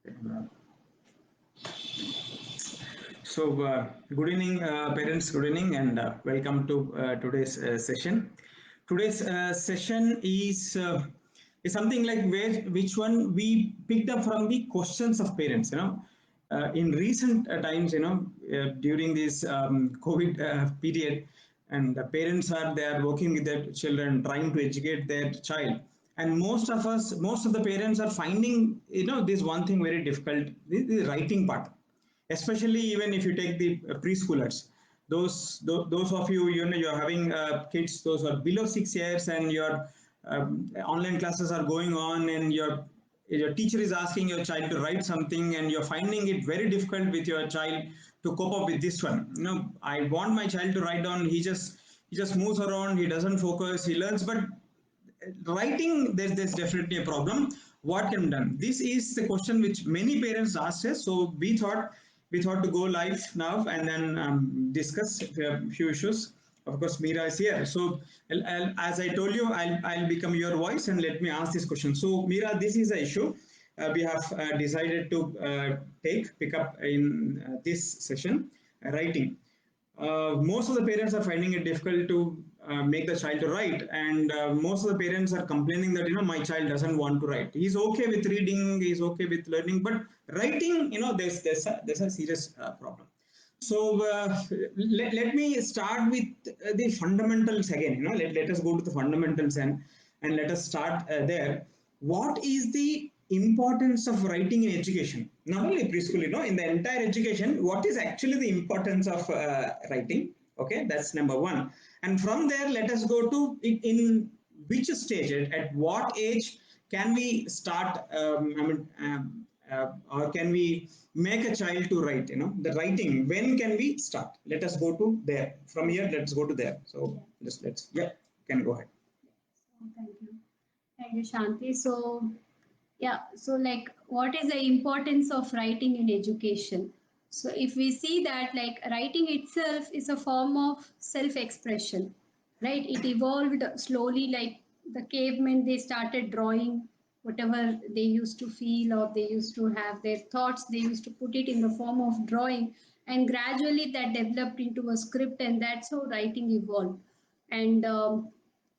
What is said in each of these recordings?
Good evening, parents. Good evening, and welcome to today's session. Today's session is something like which one we picked up from the questions of parents. In recent times, during this COVID period, and the parents are there working with their children, trying to educate their child, and most of the parents are finding this one thing very difficult, the writing part, especially even if you take the preschoolers, those of you, you're having kids, those are below 6 years, and your online classes are going on, and your teacher is asking your child to write something, and you're finding it very difficult with your child to cope up with this one. I want my child to write down. He just moves around, he doesn't focus, he learns, but writing, there's definitely a problem. What can be done? This is the question which many parents asked us. So we thought to go live now and then discuss a few issues. Of course, Meera is here, so as I told you, I'll become your voice and let me ask this question. So Meera, this is the issue we have decided to pick up in this session, writing. Most of the parents are finding it difficult to make the child to write, and most of the parents are complaining that my child doesn't want to write. He's okay with reading, he's okay with learning, but writing, there's a serious problem. So let me start with the fundamentals again. Let us go to the fundamentals, and let us start there. What is the importance of writing in education? Not only preschool, in the entire education, what is actually the importance of writing? Okay, that's number one. And from there, let us go to in which stage, at what age can we start? Or can we make a child to write? The writing. When can we start? Let us go to there. From here, let's go to there. So let's yeah, can go ahead. So thank you. Thank you, Shanti. So, yeah, so like what is the importance of writing in education? So, if we see that like writing itself is a form of self expression, right? It evolved slowly, like the cavemen, they started drawing whatever they used to feel or they used to have their thoughts, they used to put it in the form of drawing, and gradually that developed into a script, and that's how writing evolved. And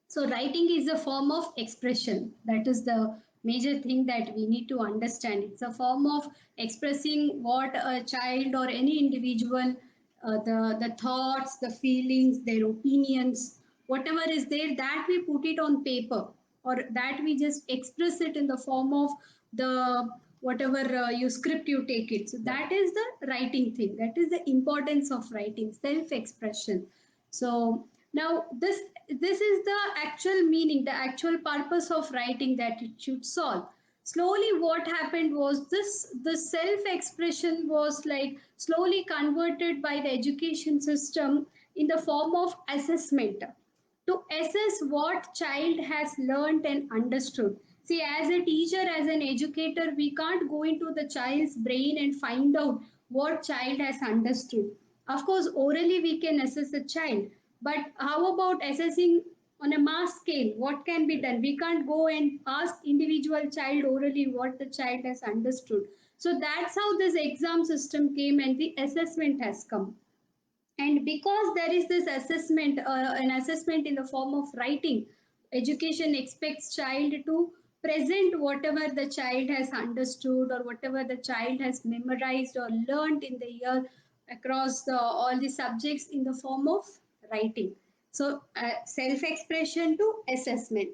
so writing is a form of expression. That is the major thing that we need to understand. It's a form of expressing what a child or any individual, the thoughts, the feelings, their opinions, whatever is there, that we put it on paper, or that we just express it in the form of the whatever you script you take it. So that is the writing thing. That is the importance of writing, self expression. So now this is the actual meaning, the actual purpose of writing, that it should solve. Slowly what happened was this, the self expression was like slowly converted by the education system in the form of assessment, to assess what child has learned and understood. See, as a teacher, as an educator, we can't go into the child's brain and find out what child has understood. Of course, orally we can assess a child, but how about assessing on a mass scale? What can be done? We can't go and ask individual child orally what the child has understood. So that's how this exam system came and the assessment has come. And because there is this assessment, an assessment in the form of writing, education expects child to present whatever the child has understood or whatever the child has memorized or learned in the year across all the subjects in the form of writing. So self expression to assessment.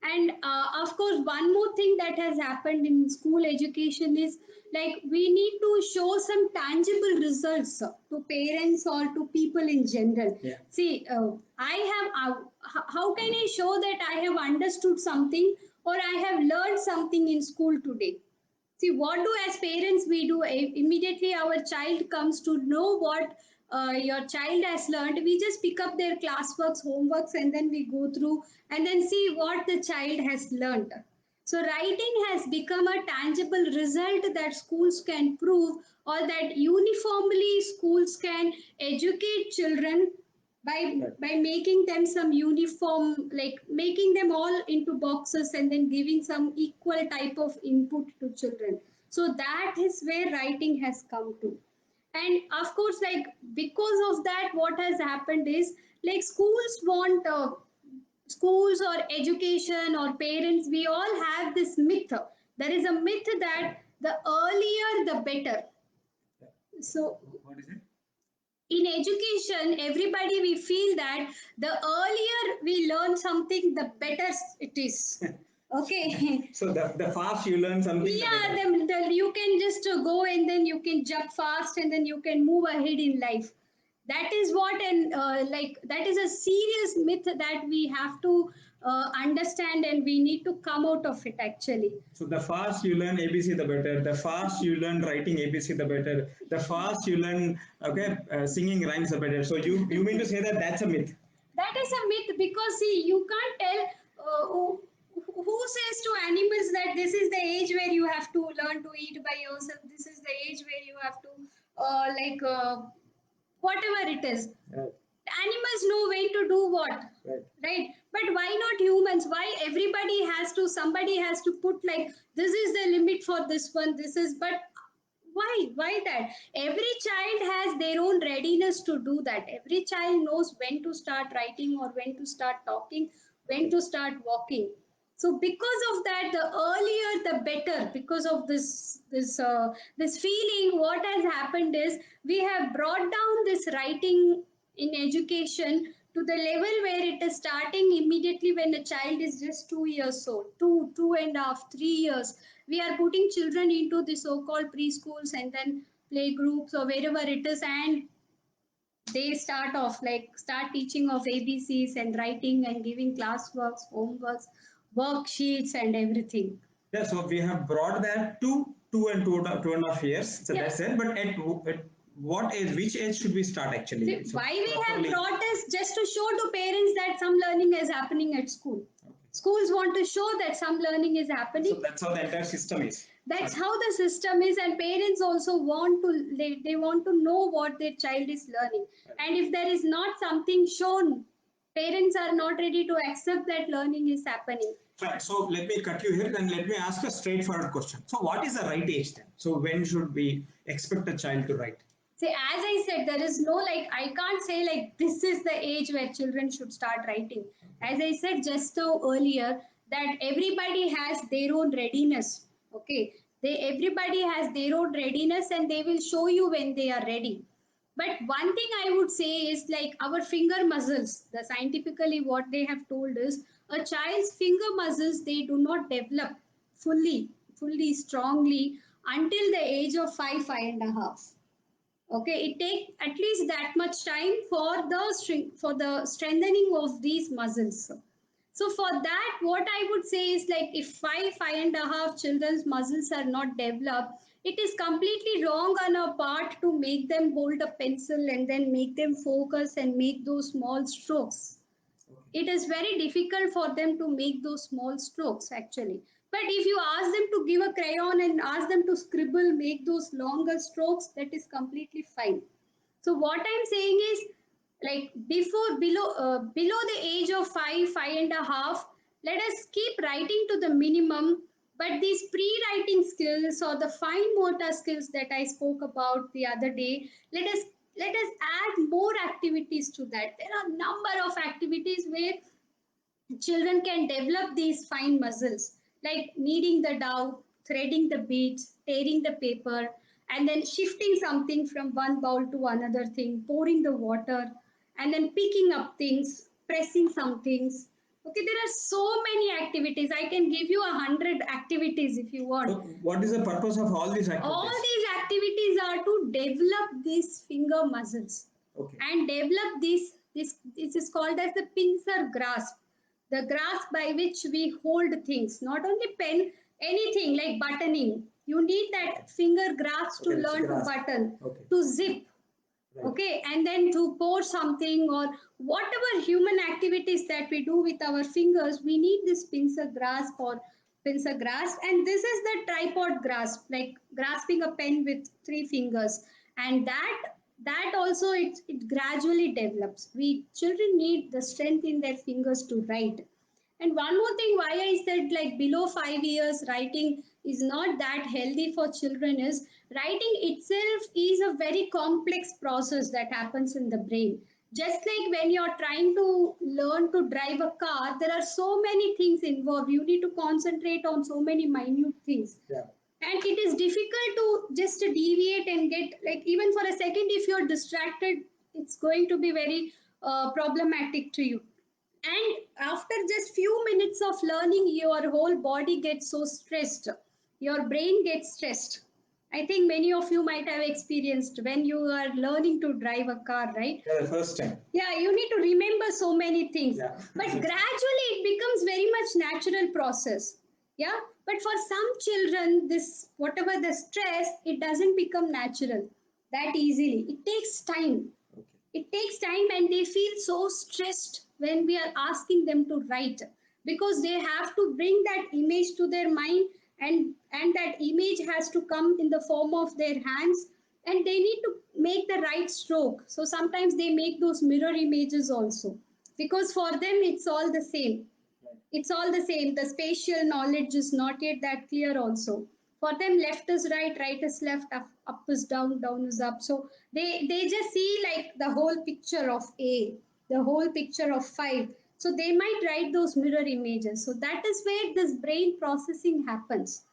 And of course, one more thing that has happened in school education is like we need to show some tangible results to parents or to people in general. Yeah. See, I have, how can I show that I have understood something or I have learned something in school today? See, what do as parents we do? Immediately our child comes to know what your child has learned. We just pick up their classworks, homeworks, and then we go through and then see what the child has learned. So, writing has become a tangible result that schools can prove, or that uniformly schools can educate children by making them some uniform, like making them all into boxes and then giving some equal type of input to children. So that is where writing has come to. And of course, like because of that, what has happened is like schools or education or parents, we all have this myth. There is a myth that the earlier the better. So What is it? in education, everybody we feel that the earlier we learn something, the better it is. Okay. So the fast you learn something, the Yeah, better. you can just go and then you can jump fast and then you can move ahead in life. That is what, and like that is a serious myth that we have to understand, and we need to come out of it actually. So the fast you learn ABC, the better. The fast you learn writing ABC, the better. The fast you learn singing rhymes, the better. So you mean to say that that's a myth? That is a myth because see, you can't tell who says to animals that this is the age where you have to learn to eat by yourself. This is the age where you have to whatever it is. Right. Animals know when to do what, Right. right? But why not humans? Why everybody has to, somebody has to put like this is the limit for this one, this is, but why that? Every child has their own readiness to do that. Every child knows when to start writing or when to start talking, when to start walking. So because of that, the earlier the better. Because of this feeling, what has happened is we have brought down this writing in education to the level where it is starting immediately when a child is just 2 years old, 2.5, 3 years. We are putting children into the so-called preschools and then play groups or wherever it is, and they start off like start teaching of ABCs and writing and giving classworks, homeworks, worksheets and everything. Yeah, so we have brought that to 2 and 2.5 years. So Yeah. that's it. But at what age, which age should we start actually? So Why we have properly. brought is just to show to parents that some learning is happening at school. Okay. Schools want to show that some learning is happening. So that's how the entire system is. That's how the system is, and parents also want to, they want to know what their child is learning. And if there is not something shown, parents are not ready to accept that learning is happening. Fine. So let me cut you here and let me ask a straightforward question. So what is the right age then? So when should we expect a child to write? See, as I said, there is no like, I can't say like this is the age where children should start writing. As I said just now earlier, that everybody has their own readiness. Okay, everybody has their own readiness, and they will show you when they are ready. But one thing I would say is like our finger muscles, the scientifically what they have told is a child's finger muscles, they do not develop fully strongly until the age of 5.5. Okay, it takes at least that much time for the strengthening of these muscles. So for that, what I would say is like if 5.5 children's muscles are not developed, it is completely wrong on our part to make them hold a pencil and then make them focus and make those small strokes. It is very difficult for them to make those small strokes actually. But if you ask them to give a crayon and ask them to scribble, make those longer strokes, that is completely fine. So what I'm saying is like below the age of 5.5, let us keep writing to the minimum. But these pre-writing skills or the fine motor skills that I spoke about the other day, let us add more activities to that. There are a number of activities where children can develop these fine muscles like kneading the dough, threading the beads, tearing the paper, and then shifting something from one bowl to another thing, pouring the water, and then picking up things, pressing some things. Okay, there are so many activities. I can give you 100 activities if you want. So what is the purpose of all these All activities? these activities are to develop these finger muscles. Okay. And develop this is called as the pincer grasp, the grasp by which we hold things, not only pen, anything like buttoning. You need that finger grasp to Okay, learn to grasp. button, Okay. to zip. Right. Okay, and then to pour something or whatever human activities that we do with our fingers, we need this pincer grasp or pincer grasp. And this is the tripod grasp, like grasping a pen with 3 fingers. And that also it gradually develops. We children need the strength in their fingers to write. And one more thing, why I said like below 5 years writing is not that healthy for children is writing itself is a very complex process that happens in the brain. Just like when you're trying to learn to drive a car, there are so many things involved. You need to concentrate on so many minute things. Yeah. And it is difficult to just deviate and get, like, even for a second, if you're distracted, it's going to be very problematic to you. And after just few minutes of learning, your whole body gets so stressed, your brain gets stressed. I think many of you might have experienced when you are learning to drive a car, right? Yeah, the first time. Yeah, you need to remember so many things. Yeah. But gradually it becomes very much natural process. Yeah, but for some children, this whatever the stress, it doesn't become natural that easily. It takes time. Okay. It takes time, and they feel so stressed when we are asking them to write, because they have to bring that image to their mind, and that image has to come in the form of their hands, and they need to make the right stroke. So sometimes they make those mirror images also, because for them it's all the same. It's all the same. The spatial knowledge is not yet that clear also. For them, left is right, right is left, up is down, down is up. So they just see like the whole picture of A, the whole picture of 5. So they might write those mirror images. So that is where this brain processing happens.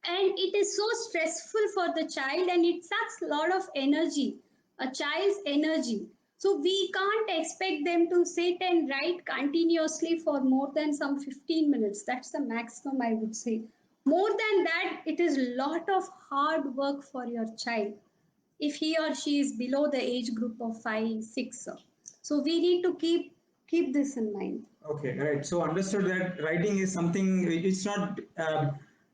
And it is so stressful for the child, and it sucks a lot of energy, a child's energy. So we can't expect them to sit and write continuously for more than some 15 minutes. That's the maximum, I would say. More than that, it is a lot of hard work for your child if he or she is below the age group of 5 6. So we need to keep this in mind. Okay, right. So understood that writing is something. It's not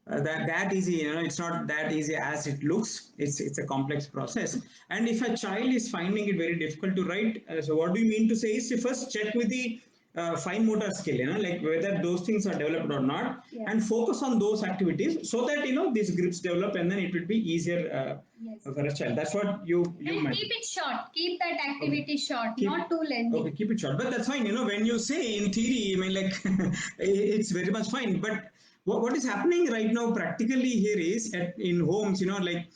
that easy. You know, it's not that easy as it looks. It's a complex process. And if a child is finding it very difficult to write, so what do you mean to say is to first check with the fine motor skill. You know, like whether those things are developed or not, Yeah. and focus on those activities so that these grips develop, and then it will be easier. Yes. For a child. That's what you And meant. keep it short. Keep that activity short, Keep- not too lengthy. Okay, keep it short. But that's fine. When you say in theory, I mean, like, it's very much fine. But what is happening right now practically here is in homes, like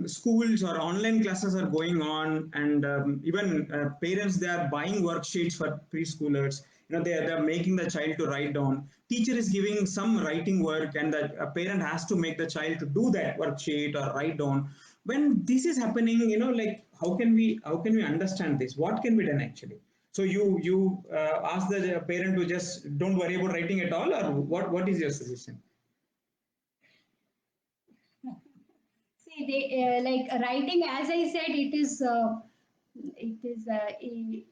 schools or online classes are going on, and even parents, they are buying worksheets for preschoolers. They're making the child to write down. Teacher is giving some writing work, and the parent has to make the child to do that worksheet or write down. When this is happening, like how can we understand this? What can be done actually? So you ask the parent to just don't worry about writing at all, or what is your suggestion? See, they like writing. As I said,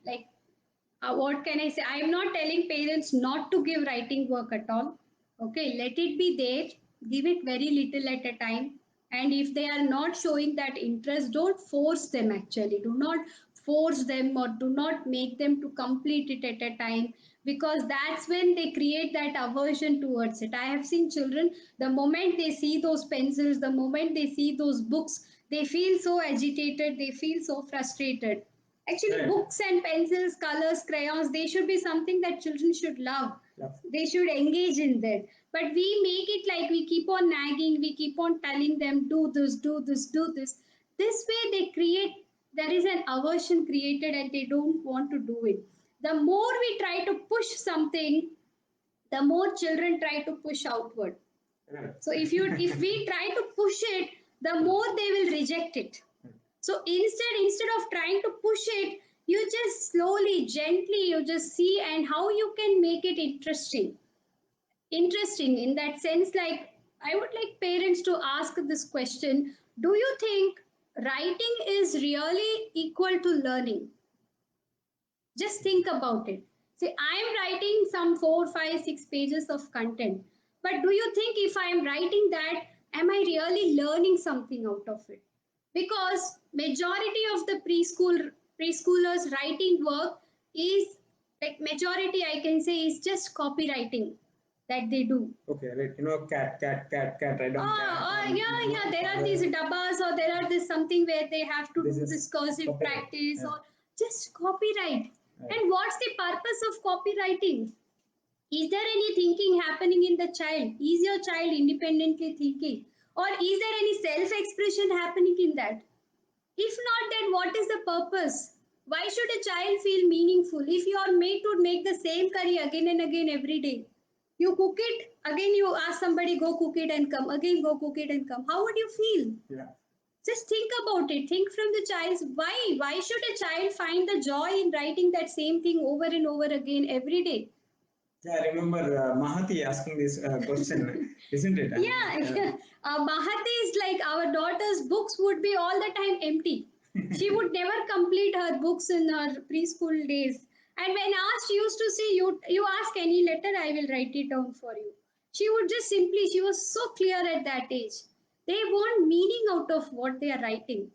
like what can I say? I am not telling parents not to give writing work at all. Okay, let it be there. Give it very little at a time. And if they are not showing that interest, don't force them actually. Do not force them, or do not make them to complete it at a time, because that's when they create that aversion towards it. I have seen children, the moment they see those pencils, the moment they see those books, they feel so agitated, they feel so frustrated. Actually, Right. books and pencils, colors, crayons, they should be something that children should love. Yeah. They should engage in that. But we make it like we keep on nagging, we keep on telling them, do this, do this, do this. This way, there is an aversion created, and they don't want to do it. The more we try to push something, the more children try to push outward. Right. So if we try to push it, the more they will reject it. So instead of trying to push it, you just slowly, gently, you just see and how you can make it interesting. Interesting in that sense, like I would like parents to ask this question: do you think writing is really equal to learning? Just think about it. See, I am writing some 4, 5, 6 pages of content. But do you think if I am writing that, am I really learning something out of it? Because majority of the preschoolers writing work is, like, majority I can say is just copywriting that they do. Okay, right. Cat, write down cat. Yeah. There are these dabbas, or there are this something where they have to This do is this cursive copyright. practice, Yeah. or just copyright. Right. And what's the purpose of copywriting? Is there any thinking happening in the child? Is your child independently thinking? Or is there any self expression happening in that? If not, then what is the purpose? Why should a child feel meaningful if you are made to make the same curry again and again every day? You cook it, again you ask somebody, go cook it and come, again go cook it and come. How would you feel? Yeah. Just think about it. Think from the child's why. Why should a child find the joy in writing that same thing over and over again every day? Yeah, I remember Mahati asking this question, isn't it? Yeah, Mahati is like our daughter's books would be all the time empty. She would never complete her books in her preschool days. And when asked, she used to say, you ask any letter, I will write it down for you. She would just simply, she was so clear at that age. They want meaning out of what they are writing.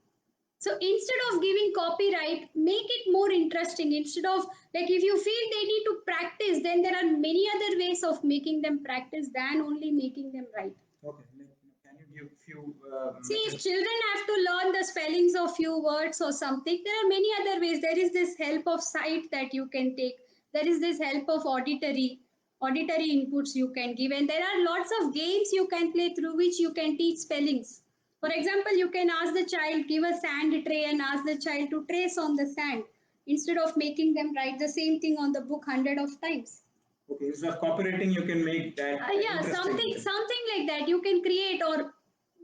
So instead of giving copyright, make it more interesting. Instead of like if you feel they need to practice, then there are many other ways of making them practice than only making them write. Okay, like, can you give few See, if methods? children have to learn the spellings of few words or something, there are many other ways. There is this help of sight that you can take. There is this help of auditory inputs you can give, and there are lots of games you can play through which you can teach spellings. For example, you can ask the child, give a sand tray and ask the child to trace on the sand instead of making them write the same thing on the book hundred of times. Okay, instead of cooperating, you can make that Yeah, interesting. something like that you can create, or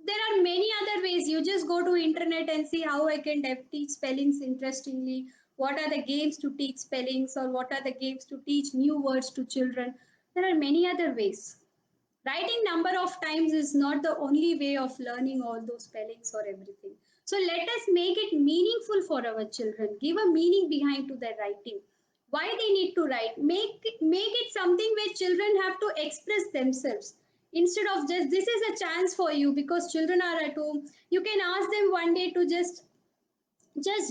there are many other ways. You just go to internet and see how I can teach spellings interestingly. What are the games to teach spellings, or what are the games to teach new words to children? There are many other ways. Writing number of times is not the only way of learning all those spellings or everything. So let us make it meaningful for our children. Give a meaning behind to their writing. Why they need to write. Make it something where children have to express themselves. Instead of just this is a chance for you because children are at home. You can ask them one day to just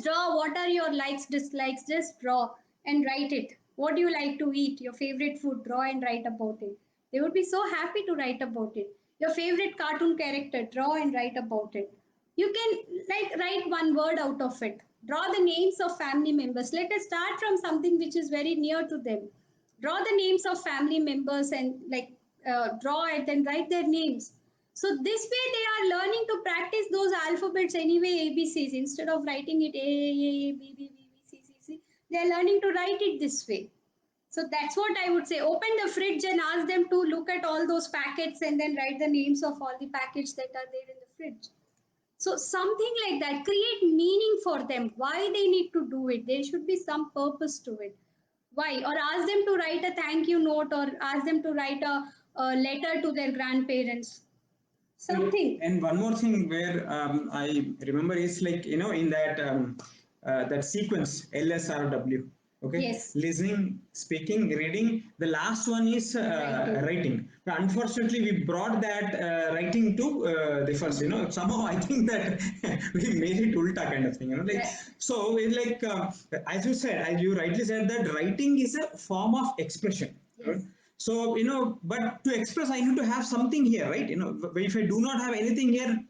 draw what are your likes, dislikes, just draw and write it. What do you like to eat? Your favorite food, draw and write about it. They would be so happy to write about it. Your favorite cartoon character, draw and write about it. You can like write one word out of it. Draw the names of family members. Let us start from something which is very near to them. Draw the names of family members and like draw it and write their names. So this way they are learning to practice those alphabets anyway, ABCs. Instead of writing it A, B, B, B, B, C, C, C, they are learning to write it this way. So that's what I would say. Open the fridge and ask them to look at all those packets and then write the names of all the packets that are there in the fridge. So something like that. Create meaning for them. Why they need to do it. There should be some purpose to it. Why? Or ask them to write a thank you note, or ask them to write a letter to their grandparents. Something. And one more thing where I remember is like in that that sequence LSRW. Okay, Yes. listening, speaking, reading. The last one is writing. But unfortunately, we brought that writing to the first. Somehow I think that we made it ulta kind of thing. Like Right. so. Like as you said, as you rightly said, that writing is a form of expression. Yes. So, but to express, I need to have something here, right? If I do not have anything here,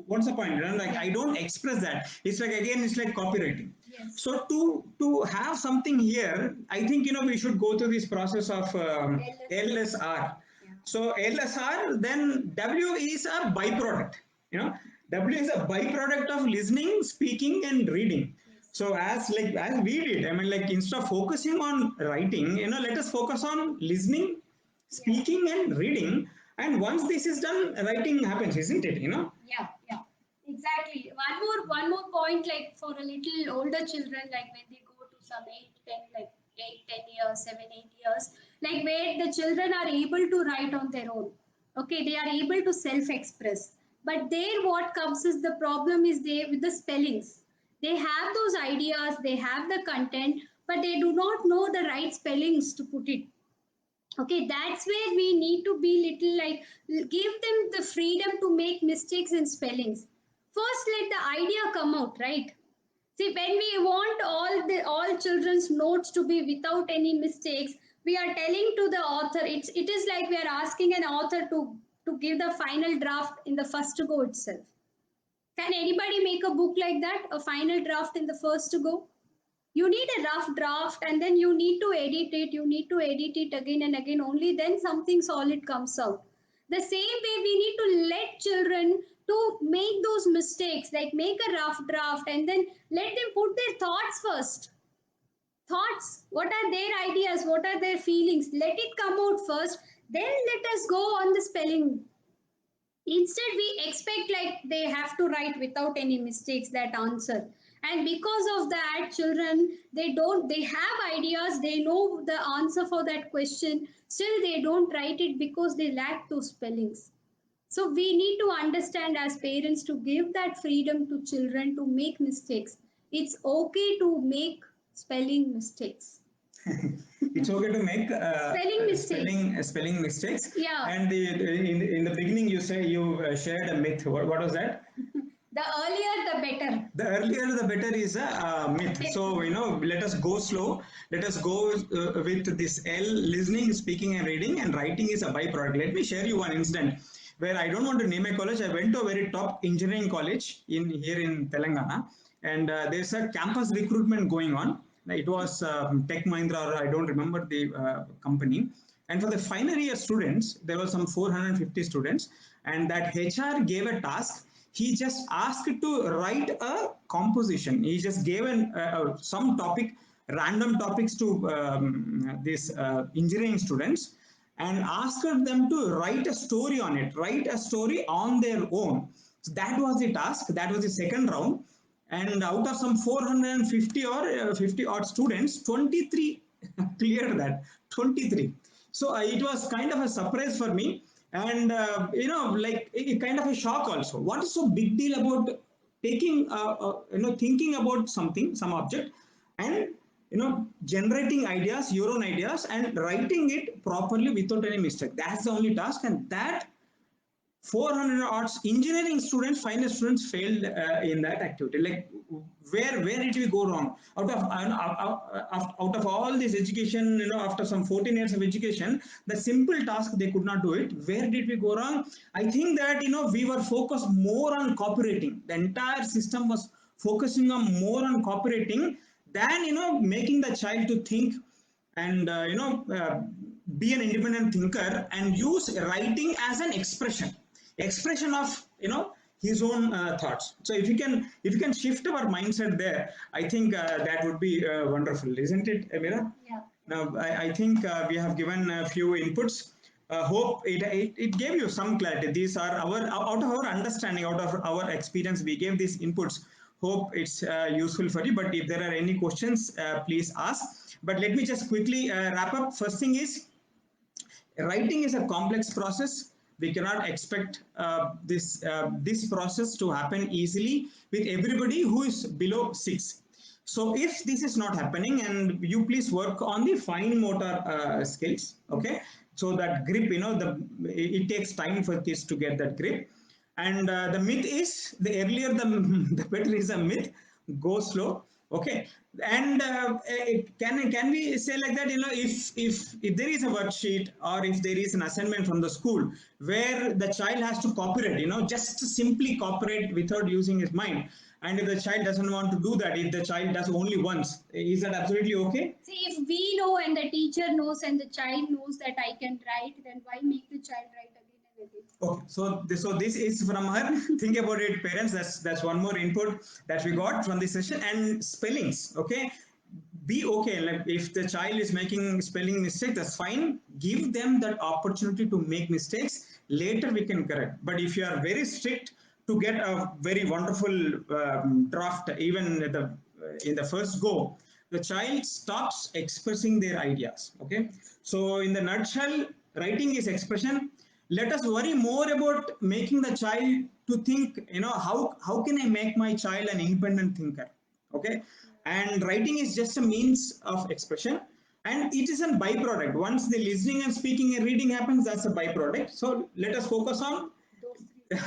what's the point? Like I don't express that. It's like again, it's like copywriting. Yes. So to have something here, I think we should go through this process of LSR. Yeah. So LSR, then W is a byproduct. You know, W is a byproduct of listening, speaking, and reading. Yes. So as we did, I mean, like instead of focusing on writing, let us focus on listening, Yeah. speaking, and reading. And once this is done, writing happens, isn't it? Yeah, yeah, exactly. One more point, like for a little older children, like when they go to some 8, 10, like 8, 10 years, 7, 8 years, like where the children are able to write on their own. Okay, they are able to self-express. But there, what comes is the problem is they with the spellings. They have those ideas, they have the content, but they do not know the right spellings to put it. Okay, that's where we need to be little like give them the freedom to make mistakes in spellings. First let the idea come out, right? See, when we want all children's notes to be without any mistakes, we are telling to the author, it is like we are asking an author to give the final draft in the first go itself. Can anybody make a book like that, a final draft in the first go? You need a rough draft and then you need to edit it. You need to edit it again and again. Only then something solid comes out. The same way we need to let children to make those mistakes, like make a rough draft and then let them put their thoughts first. Thoughts, what are their ideas, what are their feelings, let it come out first, then let us go on the spelling. Instead we expect like they have to write without any mistakes that answer, and because of that children, they have ideas, they know the answer for that question, still they don't write it because they lack those spellings. So we need to understand as parents to give that freedom to children to make mistakes. It's okay to make spelling mistakes. It's okay to make Spelling mistakes. spelling mistakes. Yeah. And in the beginning, you say you shared a myth. What was that? The earlier, the better. The earlier the better is a myth. So let us go slow. Let us go with this L, listening, speaking, and reading, and writing is a byproduct. Let me share you one incident where I don't want to name a college. I went to a very top engineering college here in Telangana, and there's a campus recruitment going on. It was Tech Mahindra, or I don't remember the company. And for the final year students, there were some 450 students, and that HR gave a task. He just asked to write a composition. He just gave some topic, random topics to these engineering students, and asked them to write a story on it, write a story on their own. So that was the task. That was the second round. And out of some 450 or 50 odd students, 23 cleared that. 23. So it was kind of a surprise for me, and like kind of a shock also. What is so big deal about taking thinking about something, some object, and generating ideas, your own ideas, and writing it properly without any mistake? That's the only task, and that 400 odds engineering students, final students failed in that activity. Like, where did we go wrong? Out of all this education, after some 14 years of education, the simple task they could not do it. Where did we go wrong? I think that we were focused more on copywriting. The entire system was focusing on more on copywriting than making the child to think and be an independent thinker and use writing as an expression of his own thoughts. So if you can shift our mindset there, I think that would be wonderful, isn't it, Amira? Yeah. Now I think we have given a few inputs. Hope it gave you some clarity. These are our out of our understanding, out of our experience, we gave these inputs. Hope it's useful for you. But if there are any questions, please ask. But let me just quickly wrap up. First thing is, writing is a complex process. We cannot expect this process to happen easily with everybody who is below 6. So if this is not happening, and you please work on the fine motor skills, okay? So that grip, it takes time for this to get that grip. And the myth is, the earlier the, the better is a myth. Go slow, okay? And can we say like that? If there is a worksheet, or if there is an assignment from the school where the child has to cooperate, just simply cooperate without using his mind. And if the child doesn't want to do that, if the child does only once, is that absolutely okay? See, if we know and the teacher knows and the child knows that I can write, then why make the child write again and again? Okay, so this is from her. Think about it, parents. That's one more input that we got from this session. And spellings, okay? Be okay. Like, if the child is making spelling mistake, that's fine. Give them that opportunity to make mistakes. Later we can correct. But if you are very strict to get a very wonderful draft, even in the first go, the child stops expressing their ideas. Okay, so in the nutshell, writing is expression. Let us worry more about making the child to think, how can I make my child an independent thinker? Okay, and writing is just a means of expression, and it is a byproduct. Once the listening and speaking and reading happens, that's a byproduct. So let us focus on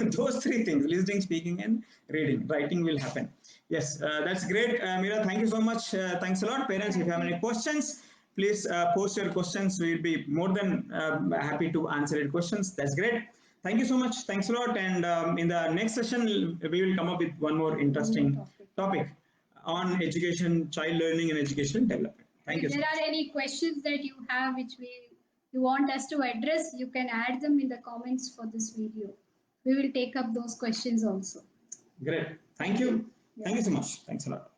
those three things: listening, speaking, and reading. Writing will happen. Yes, that's great, Mira. Thank you so much. Thanks a lot, parents. If you have any questions, please post your questions. We'll be more than happy to answer your questions. That's great. Thank you so much. Thanks a lot. And in the next session, we will come up with one more interesting topic. on education, child learning and education development. Thank you. If there are any questions that you have which you want us to address, you can add them in the comments for this video. We will take up those questions also. Great. Thank you. Thank you so much. Thanks a lot.